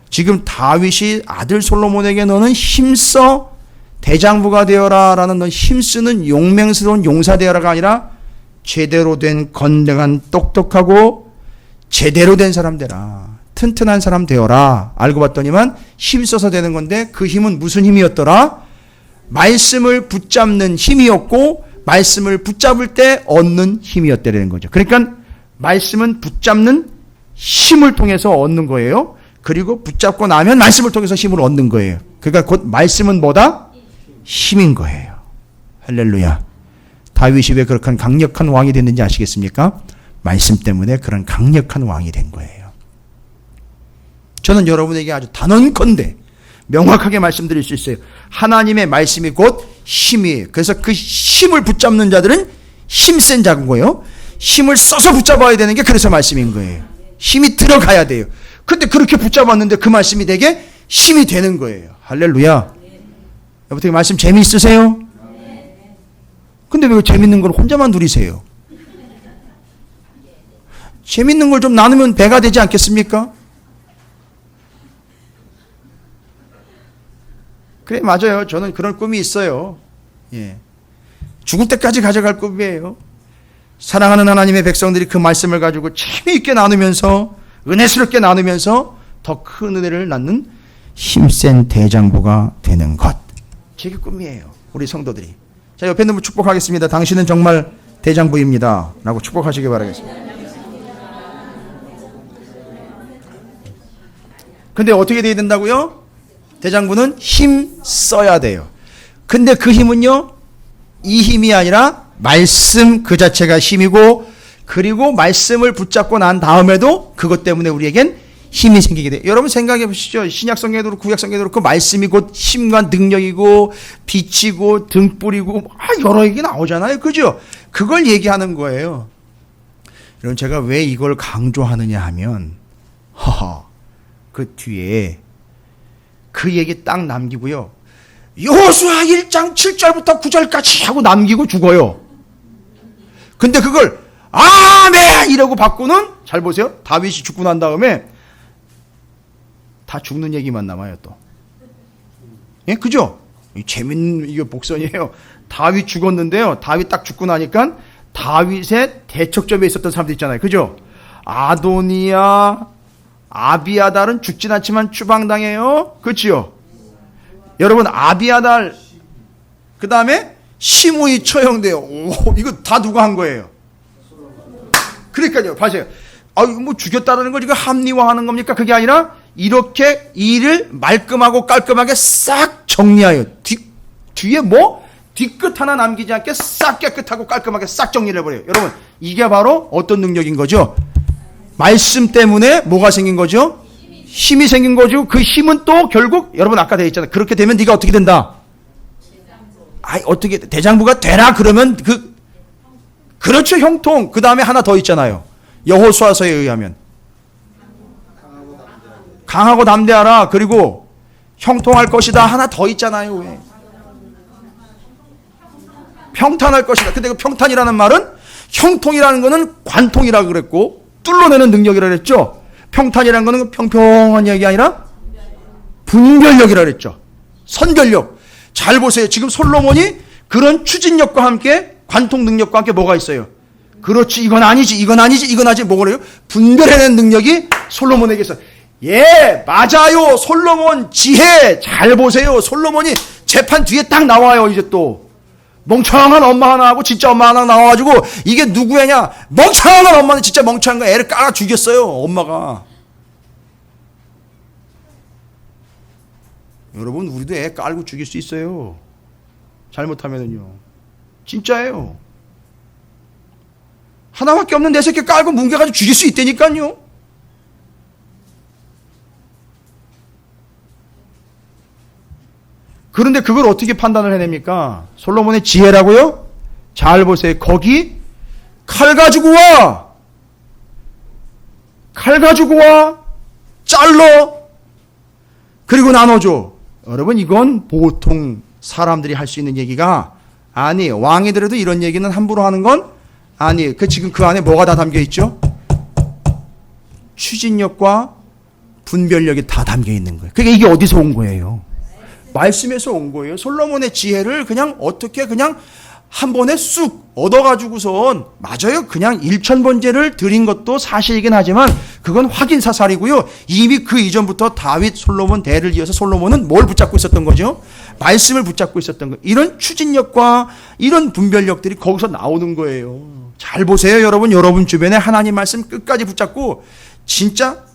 지금 다윗이 아들 솔로몬에게 너는 힘써 대장부가 되어라 라는 넌 힘쓰는 용맹스러운 용사 되어라가 아니라 제대로 된 건강한 똑똑하고 제대로 된 사람 되라. 튼튼한 사람 되어라. 알고 봤더니만 힘써서 되는 건데 그 힘은 무슨 힘이었더라? 말씀을 붙잡는 힘이었고 말씀을 붙잡을 때 얻는 힘이었다는 거죠. 그러니까 말씀은 붙잡는 힘을 통해서 얻는 거예요. 그리고 붙잡고 나면 말씀을 통해서 힘을 얻는 거예요. 그러니까 곧 말씀은 뭐다? 힘인 거예요. 할렐루야. 다윗이 왜 그렇게 강력한 왕이 됐는지 아시겠습니까? 말씀 때문에 그런 강력한 왕이 된 거예요. 저는 여러분에게 아주 단언컨대 명확하게 말씀드릴 수 있어요. 하나님의 말씀이 곧 힘이에요. 그래서 그 힘을 붙잡는 자들은 힘센 자인 거예요. 힘을 써서 붙잡아야 되는 게 그래서 말씀인 거예요. 힘이 들어가야 돼요. 근데 그렇게 붙잡았는데 그 말씀이 되게 힘이 되는 거예요. 할렐루야. 여러분 말씀 재미있으세요? 근데 왜 재밌는 걸 혼자만 누리세요? 재밌는 걸 좀 나누면 배가 되지 않겠습니까? 그래, 맞아요. 저는 그런 꿈이 있어요. 죽을 때까지 가져갈 꿈이에요. 사랑하는 하나님의 백성들이 그 말씀을 가지고 재미있게 나누면서 은혜스럽게 나누면서 더 큰 은혜를 낳는 힘센 대장부가 되는 것. 제 꿈이에요. 우리 성도들이. 자, 옆에 있는 분 축복하겠습니다. 당신은 정말 대장부입니다. 라고 축복하시기 바라겠습니다. 근데 어떻게 돼야 된다고요? 대장부는 힘 써야 돼요. 근데 그 힘은요, 이 힘이 아니라 말씀 그 자체가 힘이고, 그리고 말씀을 붙잡고 난 다음에도 그것 때문에 우리에겐 힘이 생기게 돼요. 여러분 생각해 보시죠. 신약성경에도 그렇고 구약성경에도 그렇고 말씀이 곧 힘과 능력이고 빛이고 등불이고 여러 얘기 나오잖아요. 그죠? 그걸 얘기하는 거예요. 여러분 제가 왜 이걸 강조하느냐 하면 그 뒤에 그 얘기 딱 남기고요. 여호수아 1장 7절부터 9절까지 하고 남기고 죽어요. 근데 그걸 아멘! 이러고 바꾸는, 잘 보세요. 다윗이 죽고 난 다음에 다 죽는 얘기만 남아요, 또. 예, 그죠? 재밌는, 이게 복선이에요. 다윗 죽었는데요. 다윗 딱 죽고 나니까 다윗의 대척점에 있었던 사람들 있잖아요. 그죠? 아도니아, 아비아달은 죽진 않지만 추방당해요. 그치요? 여러분, 아비아달, 그 다음에 시므이 처형돼요. 오, 이거 다 누가 한 거예요? 그러니까요, 봐세요. 뭐 죽였다라는 걸 이거 합리화하는 겁니까? 그게 아니라 이렇게 일을 말끔하고 깔끔하게 싹 정리하여 뒤에 뭐 뒤끝 하나 남기지 않게 싹 깨끗하고 깔끔하게 싹 정리를 해버려요. 여러분, 이게 바로 어떤 능력인 거죠? 말씀 때문에 뭐가 생긴 거죠? 힘이 생긴 거죠. 그 힘은 또 결국 여러분 아까 되어 있잖아요. 그렇게 되면 네가 어떻게 된다? 어떻게 대장부가 되라 그러면 그렇죠, 형통. 그 다음에 하나 더 있잖아요. 여호수아서에 의하면 강하고 담대하라. 그리고 형통할 것이다. 하나 더 있잖아요. 왜? 평탄할 것이다. 근데 그 평탄이라는 말은 형통이라는 거는 관통이라고 그랬고 뚫어내는 능력이라고 그랬죠. 평탄이라는 거는 평평한 얘기 아니라 분별력이라고 그랬죠. 선별력. 잘 보세요. 지금 솔로몬이 그런 추진력과 함께 관통 능력과 함께 뭐가 있어요? 그렇지, 이건 아니지, 이건 아니지, 이건 아니지, 뭐 그래요? 분별해낸 능력이 솔로몬에게 있어요. 예, 맞아요. 솔로몬 지혜. 잘 보세요. 솔로몬이 재판 뒤에 딱 나와요. 이제 또 멍청한 엄마 하나 하고 진짜 엄마 하나 나와가지고 이게 누구야냐? 멍청한 엄마는 진짜 멍청한 거 애를 깔아 죽였어요. 엄마가. 여러분, 우리도 애 깔고 죽일 수 있어요. 잘못하면은요. 진짜예요. 하나밖에 없는 내 새끼 깔고 뭉개가지고 죽일 수 있다니까요. 그런데 그걸 어떻게 판단을 해냅니까? 솔로몬의 지혜라고요? 잘 보세요. 거기 칼 가지고 와. 칼 가지고 와. 달러 그리고 나눠줘. 여러분 이건 보통 사람들이 할 수 있는 얘기가 아니에요. 왕이더라도 이런 얘기는 함부로 하는 건 아니에요. 지금 그 안에 뭐가 다 담겨 있죠? 추진력과 분별력이 다 담겨 있는 거예요. 그러니까 이게 어디서 온 거예요? 말씀에서 온 거예요. 솔로몬의 지혜를 그냥 어떻게 그냥 한 번에 쑥 얻어가지고선 맞아요. 그냥 1000번제를 드린 것도 사실이긴 하지만 그건 확인 사살이고요. 이미 그 이전부터 다윗, 솔로몬 대를 이어서 솔로몬은 뭘 붙잡고 있었던 거죠? 말씀을 붙잡고 있었던 거예요. 이런 추진력과 이런 분별력들이 거기서 나오는 거예요. 잘 보세요, 여러분. 여러분 주변에 하나님 말씀 끝까지 붙잡고 진짜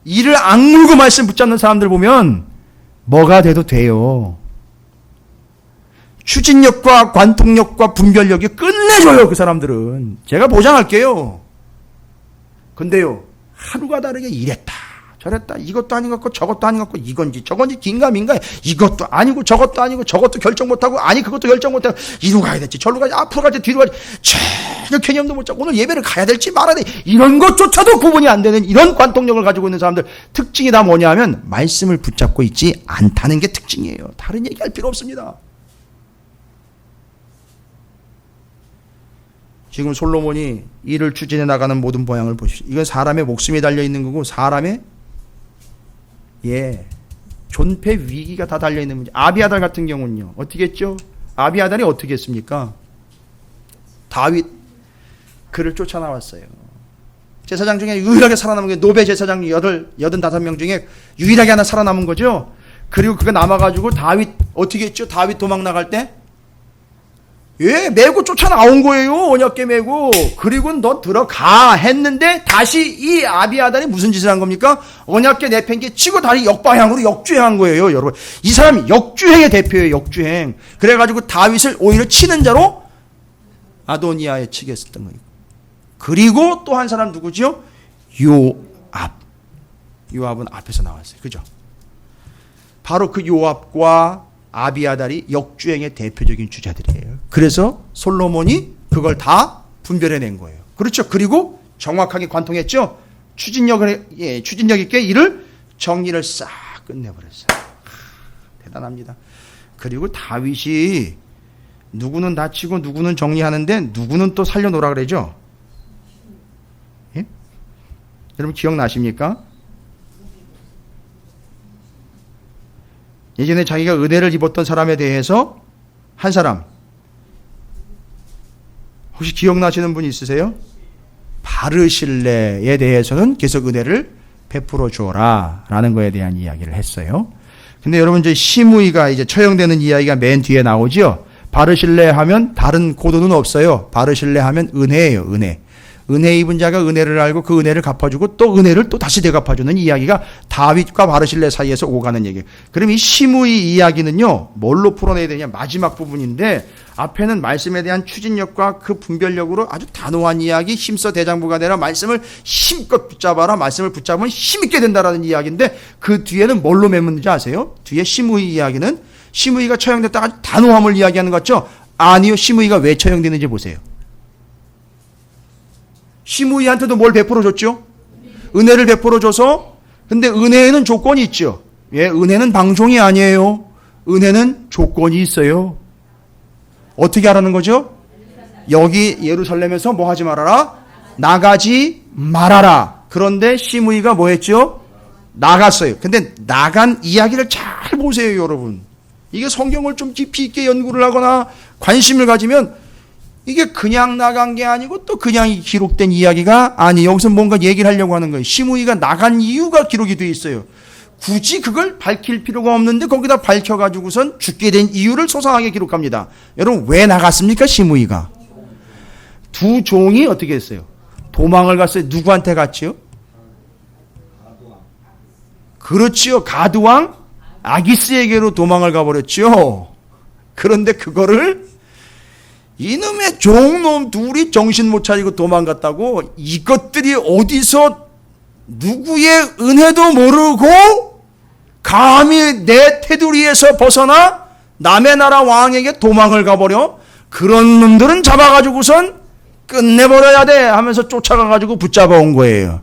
이를 악물고 말씀 붙잡는 사람들 보면 뭐가 돼도 돼요. 추진력과 관통력과 분별력이 끝내줘요. 그 사람들은. 제가 보장할게요. 근데요, 하루가 다르게 이랬다 저랬다, 이것도 아닌 것 같고 저것도 아닌 것 같고, 이건지 저건지 긴가민가, 이것도 아니고 저것도 아니고, 저것도 결정 못하고, 아니 그것도 결정 못하고, 이리로 가야 될지 저리로 가야지, 앞으로 갈지 뒤로 갈지 전혀 개념도 못 잡고, 오늘 예배를 가야 될지 말아야 돼, 이런 것조차도 구분이 안 되는 이런 관통력을 가지고 있는 사람들 특징이 다 뭐냐 하면 말씀을 붙잡고 있지 않다는 게 특징이에요. 다른 얘기할 필요 없습니다. 지금 솔로몬이 일을 추진해 나가는 모든 모양을 보십시오. 이건 사람의 목숨이 달려있는 거고 사람의 존폐 위기가 다 달려있는 문제. 아비아달 같은 경우는요. 어떻게 했죠? 아비아달이 어떻게 했습니까? 다윗 그를 쫓아나왔어요. 제사장 중에 유일하게 살아남은 게 노베 제사장 85명 중에 유일하게 하나 살아남은 거죠. 그리고 그가 남아가지고 다윗 어떻게 했죠? 다윗 도망 나갈 때 메고 쫓아나온 거예요. 언약궤 메고. 그리고 너 들어가 했는데 다시 이 아비아달이 무슨 짓을 한 겁니까? 언약궤 내팽개 치고 다시 역방향으로 역주행한 거예요. 여러분, 이 사람이 역주행의 대표예요. 역주행. 그래가지고 다윗을 오히려 치는 자로 아도니아에 치게 했었던 거예요. 그리고 또 한 사람 누구죠? 요압. 요압은 앞에서 나왔어요. 그죠? 바로 그 요압과 아비아달이 역주행의 대표적인 주자들이에요. 그래서 솔로몬이 그걸 다 분별해낸 거예요. 그렇죠. 그리고 정확하게 관통했죠. 추진력 있게 이를 정리를 싹 끝내버렸어요. 대단합니다. 그리고 다윗이 누구는 다치고 누구는 정리하는데 누구는 또 살려놓으라 그러죠. 예? 여러분 기억나십니까? 예전에 자기가 은혜를 입었던 사람에 대해서 한 사람 혹시 기억나시는 분 있으세요? 바르실레에 대해서는 계속 은혜를 베풀어 주어라 라는 거에 대한 이야기를 했어요. 근데 여러분 이제 시므이가 이제 처형되는 이야기가 맨 뒤에 나오죠. 바르실레 하면 다른 고도는 없어요. 바르실레 하면 은혜예요. 은혜 입은 자가 은혜를 알고 그 은혜를 갚아주고 또 은혜를 또 다시 되갚아주는 이야기가 다윗과 바르실레 사이에서 오가는 얘기예요. 그럼 이 시므이 이야기는요, 뭘로 풀어내야 되냐? 마지막 부분인데 앞에는 말씀에 대한 추진력과 그 분별력으로 아주 단호한 이야기, 힘써 대장부가 되라, 말씀을 힘껏 붙잡아라, 말씀을 붙잡으면 힘있게 된다라는 이야기인데 그 뒤에는 뭘로 맺는지 아세요? 뒤에 시므이 이야기는 시므이가 처형됐다가 단호함을 이야기하는 것 같죠? 아니요. 시므이가 왜 처형되는지 보세요. 시므이한테도 뭘 베풀어 줬죠? 은혜를 베풀어 줘서. 근데 은혜에는 조건이 있죠. 은혜는 방종이 아니에요. 은혜는 조건이 있어요. 어떻게 하라는 거죠? 여기 예루살렘에서 뭐 하지 말아라? 나가지 말아라. 그런데 시므이가 뭐 했죠? 나갔어요. 근데 나간 이야기를 잘 보세요, 여러분. 이게 성경을 좀 깊이 있게 연구를 하거나 관심을 가지면 이게 그냥 나간 게 아니고 또 그냥 기록된 이야기가 아니, 여기서 뭔가 얘기를 하려고 하는 거예요. 시므이가 나간 이유가 기록이 되어 있어요. 굳이 그걸 밝힐 필요가 없는데 거기다 밝혀가지고선 죽게 된 이유를 소상하게 기록합니다. 여러분, 왜 나갔습니까? 시므이가 두 종이 어떻게 했어요? 도망을 갔어요. 누구한테 갔지요? 그렇지요. 가드왕 아기스에게로 도망을 가버렸죠. 그런데 그거를 이놈의 종놈 둘이 정신 못 차리고 도망갔다고, 이것들이 어디서 누구의 은혜도 모르고 감히 내 테두리에서 벗어나 남의 나라 왕에게 도망을 가버려? 그런 놈들은 잡아가지고선 끝내버려야 돼 하면서 쫓아가가지고 붙잡아 온 거예요.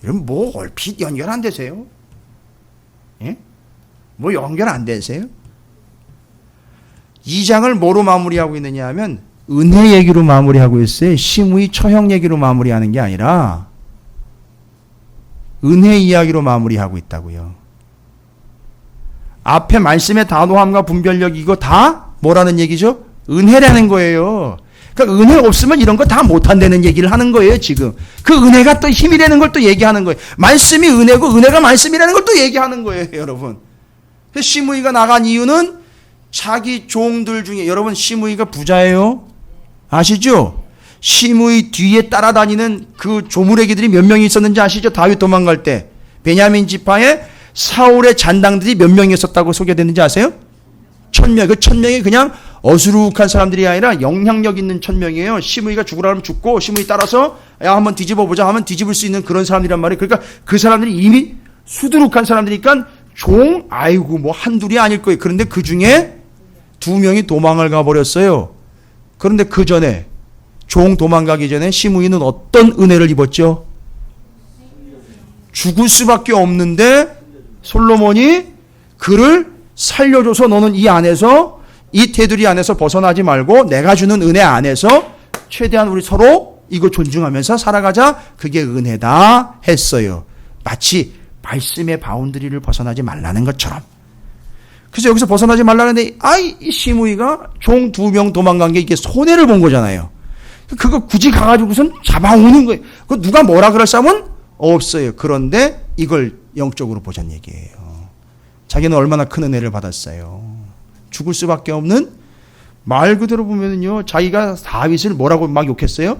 그럼 뭐 얼핏 연결 안 되세요? 예? 뭐 연결 안 되세요? 2장을 뭐로 마무리하고 있느냐 하면 은혜 얘기로 마무리하고 있어요. 심의 처형 얘기로 마무리하는 게 아니라 은혜 이야기로 마무리하고 있다고요. 앞에 말씀의 단호함과 분별력 이거 다 뭐라는 얘기죠? 은혜라는 거예요. 그러니까 은혜 없으면 이런 거 다 못한다는 얘기를 하는 거예요, 지금. 그 은혜가 또 힘이라는 걸 또 얘기하는 거예요. 말씀이 은혜고 은혜가 말씀이라는 걸 또 얘기하는 거예요, 여러분. 시므이가 나간 이유는 자기 종들 중에, 여러분 시므이가 부자예요? 아시죠? 시므이 뒤에 따라다니는 그 조무래기들이 몇 명이 있었는지 아시죠? 다윗 도망갈 때 베냐민 지파에 사울의 잔당들이 몇 명이 있었다고 소개됐는지 아세요? 1000명. 그 1000명이 그냥 어수룩한 사람들이 아니라 영향력 있는 1000명이에요. 시므이가 죽으라면 죽고 시므이 따라서 야 한번 뒤집어 보자 하면 뒤집을 수 있는 그런 사람들이란 말이에요. 그러니까 그 사람들이 이미 수두룩한 사람들이니까 종 아이고 뭐 한둘이 아닐 거예요. 그런데 그 중에 2명이 도망을 가버렸어요. 그런데 그 전에 종 도망가기 전에 시므이는 어떤 은혜를 입었죠? 죽을 수밖에 없는데 솔로몬이 그를 살려줘서 너는 이 안에서 이 테두리 안에서 벗어나지 말고 내가 주는 은혜 안에서 최대한 우리 서로 이거 존중하면서 살아가자. 그게 은혜다 했어요. 마치 말씀의 바운드리를 벗어나지 말라는 것처럼. 그래서 여기서 벗어나지 말라는데 이 시므이가 종 2명 도망간 게 이게 손해를 본 거잖아요. 그거 굳이 가가지고선 잡아오는 거예요. 그 누가 뭐라 그럴 사람은 없어요. 그런데 이걸 영적으로 보자는 얘기예요. 자기는 얼마나 큰 은혜를 받았어요. 죽을 수밖에 없는, 말 그대로 보면요, 자기가 다윗을 뭐라고 막 욕했어요?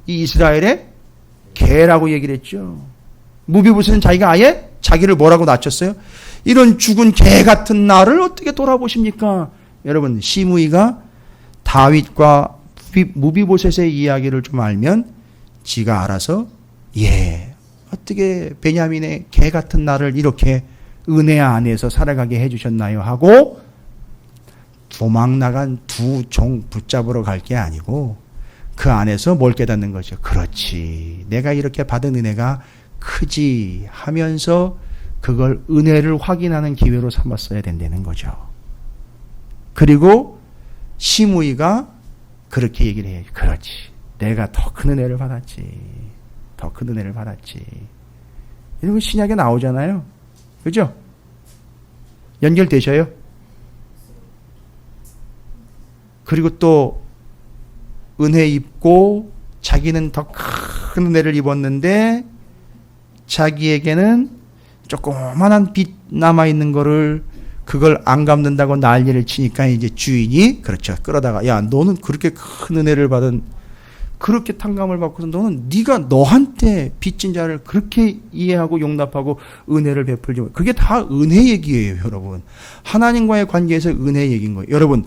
이 이스라엘의 개라고 얘기를 했죠. 무비보셋은 자기가 아예 자기를 뭐라고 낮췄어요? 이런 죽은 개 같은 나를 어떻게 돌아보십니까? 여러분, 시므이가 다윗과 무비보셋의 이야기를 좀 알면 지가 알아서 어떻게 베냐민의 개 같은 나를 이렇게 은혜 안에서 살아가게 해주셨나요? 하고 도망 나간 2종 붙잡으러 갈 게 아니고 그 안에서 뭘 깨닫는 거죠? 그렇지, 내가 이렇게 받은 은혜가 크지 하면서 그걸 은혜를 확인하는 기회로 삼았어야 된다는 거죠. 그리고 시므이가 그렇게 얘기를 해요. 그렇지, 내가 더 큰 은혜를 받았지. 더 큰 은혜를 받았지. 이런 거 신약에 나오잖아요. 그죠? 연결되셔요? 그리고 또 은혜 입고 자기는 더 큰 은혜를 입었는데 자기에게는 조그만한 빚 남아있는 거를 그걸 안 갚는다고 난리를 치니까 이제 주인이 그렇죠. 끌어다가 야 너는 그렇게 큰 은혜를 받은, 그렇게 탕감을 받고서 너는 네가 너한테 빚진 자를 그렇게 이해하고 용납하고 은혜를 베풀지. 그게 다 은혜 얘기예요, 여러분. 하나님과의 관계에서 은혜 얘기인 거예요. 여러분,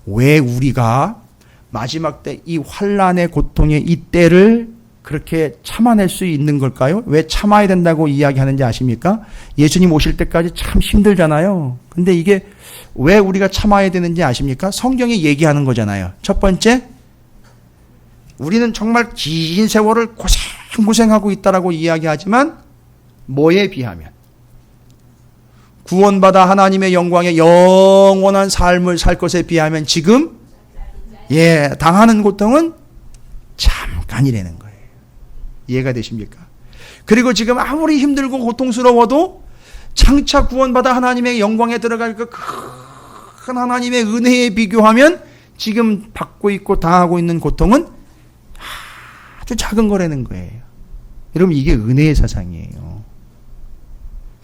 왜 우리가 마지막 때 이 환난의 고통의 이 때를 그렇게 참아낼 수 있는 걸까요? 왜 참아야 된다고 이야기하는지 아십니까? 예수님 오실 때까지 참 힘들잖아요. 근데 이게 왜 우리가 참아야 되는지 아십니까? 성경이 얘기하는 거잖아요. 첫 번째, 우리는 정말 긴 세월을 고생하고 있다라고 이야기하지만 뭐에 비하면? 구원받아 하나님의 영광의 영원한 삶을 살 것에 비하면 지금 당하는 고통은 잠깐이라는 거예요. 이해가 되십니까? 그리고 지금 아무리 힘들고 고통스러워도 장차 구원받아 하나님의 영광에 들어갈 그 큰 하나님의 은혜에 비교하면 지금 받고 있고 당하고 있는 고통은 아주 작은 거라는 거예요. 여러분, 이게 은혜의 사상이에요.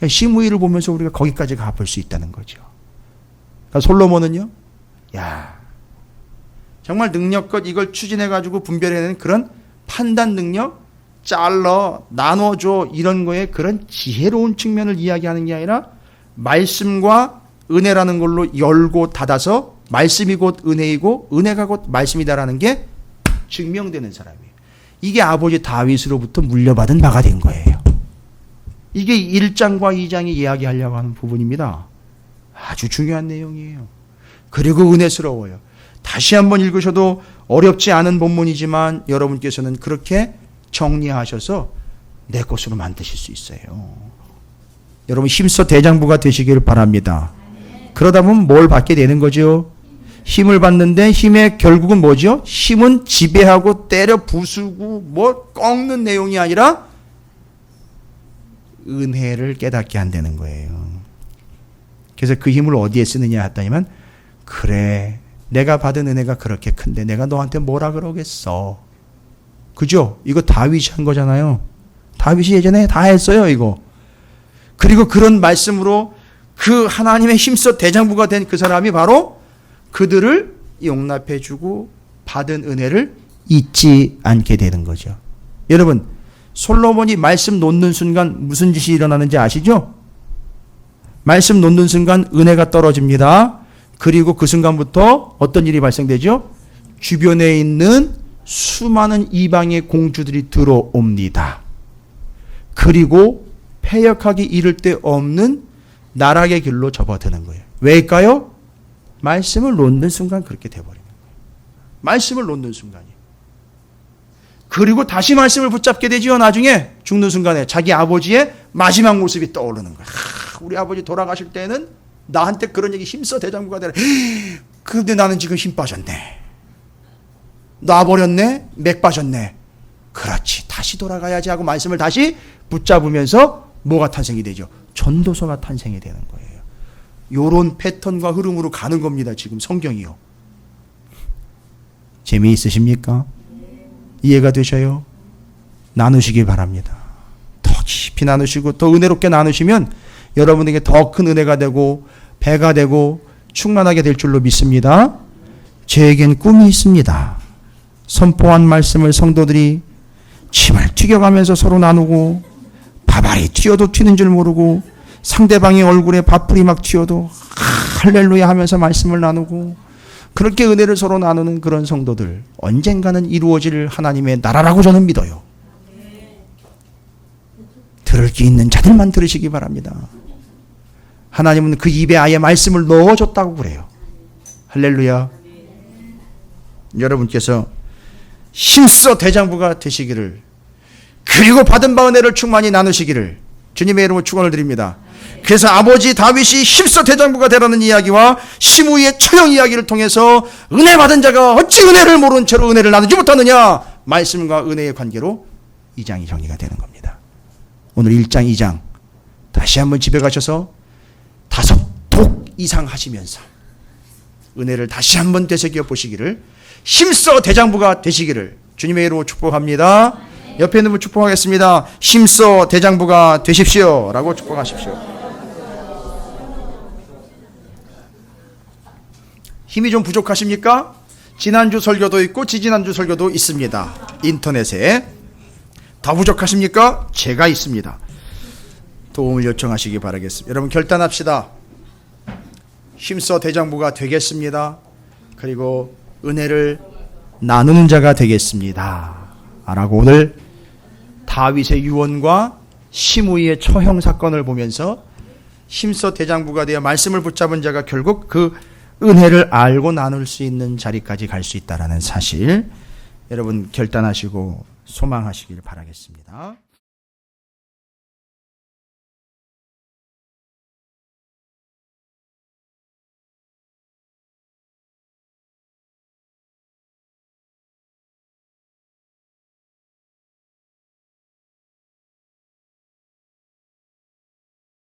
시므이를 보면서 우리가 거기까지 가볼 수 있다는 거죠. 그러니까 솔로몬은요, 정말 능력껏 이걸 추진해가지고 분별해내는 그런 판단 능력, 잘라, 나눠줘, 이런 거에 그런 지혜로운 측면을 이야기하는 게 아니라 말씀과 은혜라는 걸로 열고 닫아서 말씀이 곧 은혜이고 은혜가 곧 말씀이다라는 게 증명되는 사람이에요. 이게 아버지 다윗으로부터 물려받은 바가 된 거예요. 이게 1장과 2장이 이야기하려고 하는 부분입니다. 아주 중요한 내용이에요. 그리고 은혜스러워요. 다시 한번 읽으셔도 어렵지 않은 본문이지만 여러분께서는 그렇게 정리하셔서 내 것으로 만드실 수 있어요. 여러분 힘써 대장부가 되시길 바랍니다. 그러다 보면 뭘 받게 되는 거죠? 힘을 받는데 힘의 결국은 뭐죠? 힘은 지배하고 때려 부수고 뭐 꺾는 내용이 아니라 은혜를 깨닫게 한다는 거예요. 그래서 그 힘을 어디에 쓰느냐 했더니만 그래 내가 받은 은혜가 그렇게 큰데 내가 너한테 뭐라 그러겠어. 그죠? 이거 다윗이 한 거잖아요. 다윗이 예전에 다 했어요 이거. 그리고 그런 말씀으로 그 하나님의 힘써 대장부가 된 그 사람이 바로 그들을 용납해 주고 받은 은혜를 잊지 않게 되는 거죠. 여러분 솔로몬이 말씀 놓는 순간 무슨 짓이 일어나는지 아시죠? 말씀 놓는 순간 은혜가 떨어집니다. 그리고 그 순간부터 어떤 일이 발생되죠? 주변에 있는 수많은 이방의 공주들이 들어옵니다. 그리고 패역하기 이를 데 없는 나락의 길로 접어드는 거예요. 왜일까요? 말씀을 놓는 순간 그렇게 돼버리는 거예요. 말씀을 놓는 순간이에요. 그리고 다시 말씀을 붙잡게 되지요. 나중에 죽는 순간에 자기 아버지의 마지막 모습이 떠오르는 거예요. 우리 아버지 돌아가실 때는 나한테 그런 얘기 힘써 대장부가 되라. 근데 나는 지금 힘 빠졌네. 놔버렸네. 맥 빠졌네. 그렇지. 다시 돌아가야지 하고 말씀을 다시 붙잡으면서 뭐가 탄생이 되죠? 전도서가 탄생이 되는 거예요. 요런 패턴과 흐름으로 가는 겁니다. 지금 성경이요. 재미있으십니까? 이해가 되셔요? 나누시기 바랍니다. 더 깊이 나누시고 더 은혜롭게 나누시면 여러분에게 더 큰 은혜가 되고 배가 되고 충만하게 될 줄로 믿습니다. 저에겐 꿈이 있습니다. 선포한 말씀을 성도들이 침을 튀겨가면서 서로 나누고 밥알이 튀어도 튀는 줄 모르고 상대방의 얼굴에 밥풀이 막 튀어도 할렐루야 하면서 말씀을 나누고 그렇게 은혜를 서로 나누는 그런 성도들 언젠가는 이루어질 하나님의 나라라고 저는 믿어요. 들을 게 있는 자들만 들으시기 바랍니다. 하나님은 그 입에 아예 말씀을 넣어줬다고 그래요. 할렐루야. 여러분께서 힘써 대장부가 되시기를 그리고 받은 바 은혜를 충만히 나누시기를 주님의 이름으로 축원을 드립니다. 그래서 아버지 다윗이 힘써 대장부가 되라는 이야기와 시므이의 처형 이야기를 통해서 은혜 받은 자가 어찌 은혜를 모르는 채로 은혜를 나누지 못하느냐 말씀과 은혜의 관계로 2장이 정리가 되는 겁니다. 오늘 1장 2장 다시 한번 집에 가셔서 5독 이상 하시면서 은혜를 다시 한번 되새겨 보시기를 힘써 대장부가 되시기를 주님의 이름으로 축복합니다. 옆에 있는 분 축복하겠습니다. 힘써 대장부가 되십시오 라고 축복하십시오. 힘이 좀 부족하십니까? 지난주 설교도 있고 지지난주 설교도 있습니다. 인터넷에. 더 부족하십니까? 제가 있습니다. 도움을 요청하시기 바라겠습니다. 여러분 결단합시다. 힘써 대장부가 되겠습니다. 그리고 은혜를 나누는 자가 되겠습니다 라고 오늘 다윗의 유언과 시므이의 처형 사건을 보면서 힘써 대장부가 되어 말씀을 붙잡은 자가 결국 그 은혜를 알고 나눌 수 있는 자리까지 갈 수 있다는 사실 여러분 결단하시고 소망하시길 바라겠습니다.